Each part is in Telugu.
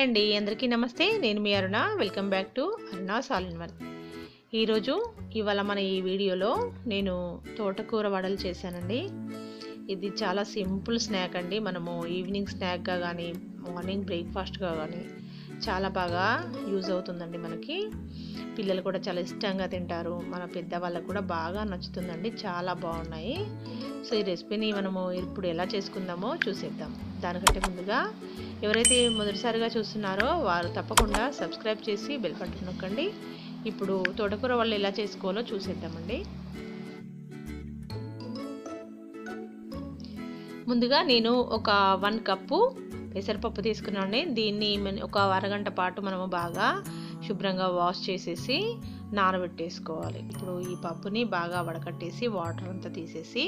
హాయ్ అండి, అందరికీ నమస్తే. నేను మీ Aruna. Welcome back to Aruna's all in one. ఇవాళ మన ఈ వీడియోలో నేను తోటకూర వడలు చేశానండి. ఇది చాలా సింపుల్ స్నాక్ అండి. మనము ఈవినింగ్ స్నాక్గా కానీ మార్నింగ్ బ్రేక్ఫాస్ట్గా కానీ చాలా బాగా యూజ్ అవుతుందండి. మనకి పిల్లలు కూడా చాలా ఇష్టంగా తింటారు. మన పెద్దవాళ్ళకు కూడా బాగా నచ్చుతుందండి. చాలా బాగున్నాయి. సో ఈ రెసిపీని మనము ఇప్పుడు ఎలా చేసుకుందామో చూసేద్దాం. దానికంటే ముందుగా ఎవరైతే మొదటిసారిగా చూస్తున్నారో వారు తప్పకుండా సబ్స్క్రైబ్ చేసి బెల్ బటన్ నొక్కండి. ఇప్పుడు తోటకూర వడలు ఎలా చేసుకోవాలో చూసేద్దామండి. ముందుగా నేను ఒక 1 కప్పు పెసరపప్పు తీసుకున్నాను. దీన్ని ఒక అరగంట పాటు మనము బాగా శుభ్రంగా వాష్ చేసేసి నానబెట్టేసుకోవాలి. ఇప్పుడు ఈ పప్పుని బాగా వడకట్టేసి వాటర్ అంతా తీసేసి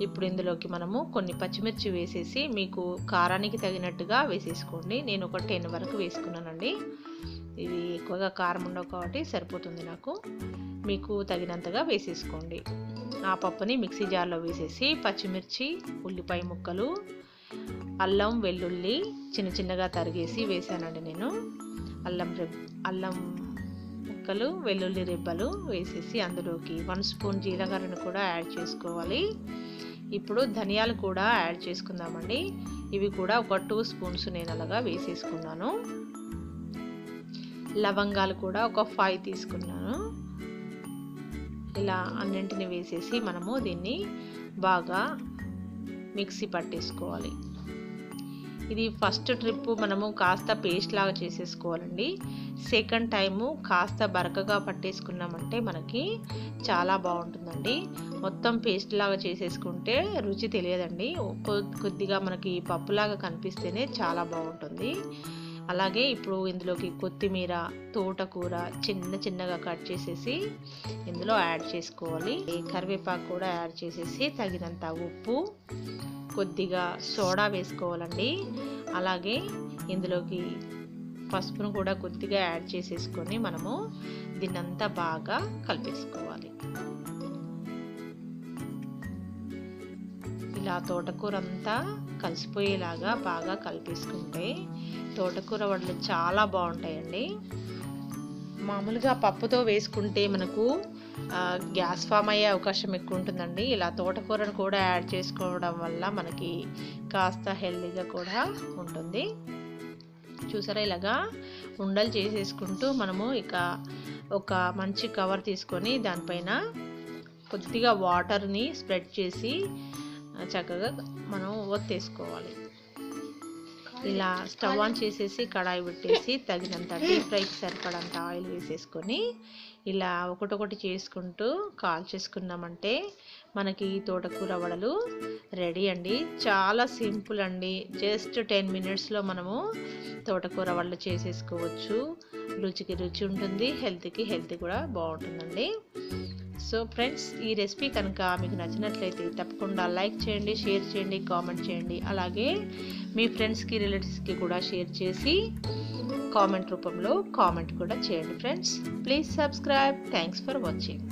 ఇప్పుడు ఇందులోకి మనము కొన్ని పచ్చిమిర్చి వేసేసి మీకు కారానికి తగినట్టుగా వేసేసుకోండి. నేను ఒక 10 వరకు వేసుకున్నానండి. ఇవి ఎక్కువగా కారం ఉండవు కాబట్టి సరిపోతుంది నాకు. మీకు తగినంతగా వేసేసుకోండి. ఆ పప్పుని మిక్సీ జార్లో వేసేసి పచ్చిమిర్చి, ఉల్లిపాయ ముక్కలు, అల్లం వెల్లుల్లి చిన్న చిన్నగా తరిగేసి వేసానండి. నేను అల్లం ముక్కలు, వెల్లుల్లి రెబ్బలు వేసేసి అందులోకి 1 స్పూన్ జీలకర్రను కూడా యాడ్ చేసుకోవాలి. ఇప్పుడు ధనియాలు కూడా యాడ్ చేసుకుందామండి. ఇవి కూడా ఒక 2 స్పూన్స్ నేను అలాగా వేసేసుకున్నాను. లవంగాలు కూడా ఒక 5 తీసుకున్నాను. ఇలా అన్నింటిని వేసేసి మనము దీన్ని బాగా మిక్సీ పట్టేసుకోవాలి. ఇది ఫస్ట్ ట్రిప్ మనము కాస్త పేస్ట్ లాగా చేసేసుకోవాలండి. సెకండ్ టైము కాస్త బరకగా పట్టేసుకున్నామంటే మనకి చాలా బాగుంటుందండి. మొత్తం పేస్ట్ లాగా చేసేసుకుంటే రుచి తెలియదండి. కొద్దిగా మనకి పప్పులాగా కనిపిస్తేనే చాలా బాగుంటుంది. అలాగే ఇప్పుడు ఇందులోకి కొత్తిమీర, తోటకూర చిన్న చిన్నగా కట్ చేసేసి ఇందులో యాడ్ చేసుకోవాలి. కరివేపాకు కూడా యాడ్ చేసేసి తగినంత ఉప్పు, కొద్దిగా సోడా వేసుకోవాలండి. అలాగే ఇందులోకి పసుపును కూడా కొద్దిగా యాడ్ చేసేసుకొని మనము దీన్నంతా బాగా కలిపేసుకోవాలి. ఇలా తోటకూర అంతా కలిసిపోయేలాగా బాగా కలిపేసుకుంటే తోటకూర వడలు చాలా బాగుంటాయండి. మామూలుగా పప్పుతో వేసుకుంటే మనకు గ్యాస్ ఫామ్ అయ్యే అవకాశం ఎక్కువ ఉంటుందండి. ఇలా తోటకూరను కూడా యాడ్ చేసుకోవడం వల్ల మనకి కాస్త హెల్తీగా కూడా ఉంటుంది. చూసారా, ఇలాగా ఉండలు చేసేసుకుంటూ మనము ఇక ఒక మంచి కవర్ తీసుకొని దానిపైన కొద్దిగా వాటర్ని స్ప్రెడ్ చేసి చక్కగా మనం ఒత్తేసుకోవాలి. ఇలా స్టవ్ ఆన్ చేసేసి కడాయి పెట్టేసి తగినంత డీప్ ఫ్రైకి సరిపడంత ఆయిల్ వేసేసుకొని ఇలా ఒకటొకటి చేసుకుంటూ కాల్చేసుకున్నామంటే మనకి తోటకూర వడలు రెడీ అండి. చాలా సింపుల్ అండి. జస్ట్ 10 మినిట్స్లో మనము తోటకూర వడలు చేసేసుకోవచ్చు. రుచికి రుచి ఉంటుంది, హెల్త్కి హెల్త్ కూడా బాగుంటుందండి. సో ఫ్రెండ్స్, ఈ రెసిపీ కనుక మీకు నచ్చినట్లయితే తప్పకుండా లైక్ చేయండి, షేర్ చేయండి, కామెంట్ చేయండి. అలాగే మీ ఫ్రెండ్స్కి, రిలేటివ్స్కి కూడా షేర్ చేసి కామెంట్ రూపంలో కామెంట్ కూడా చేయండి. Friends, please subscribe. Thanks for watching.